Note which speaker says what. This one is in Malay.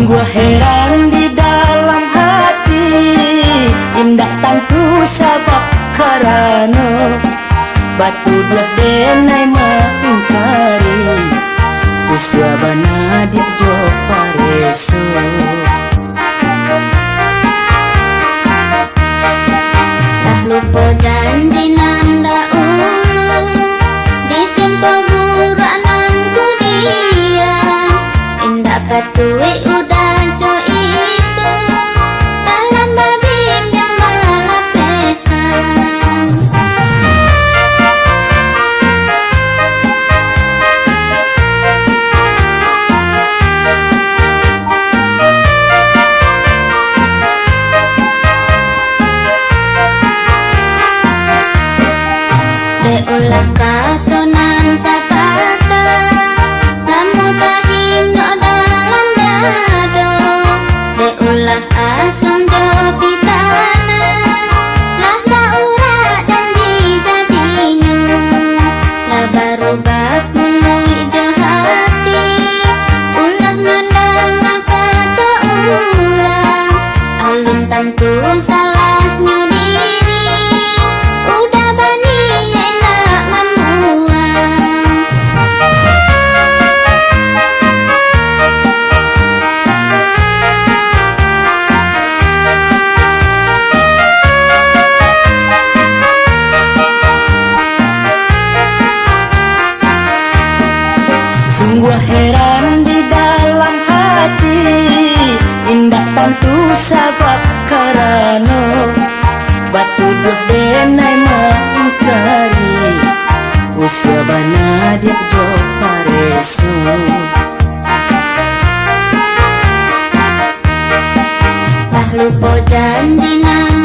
Speaker 1: Sungguh heran di dalam hati, indah tantu sabab karano batu belah denai mengingkari uswabana dia jo pareso.
Speaker 2: Tak lupa janji nanda ulu ditimpa buranan kudian indah patui udah jo itu dalam babim yang malapekan. Ulah katonan sapata namu tahino dalam dado de ulah asung jo pitana laka urat janji jadinyo lah baru bak mului jo hati ulah mandang kata ulah alun tantu salahnya diri udah bani
Speaker 1: Sungguh heran di dalam hati, indah tantu sabab karano batu buah denai mengingkari uswabana dia jo pareso.
Speaker 2: Tak lupa janji nang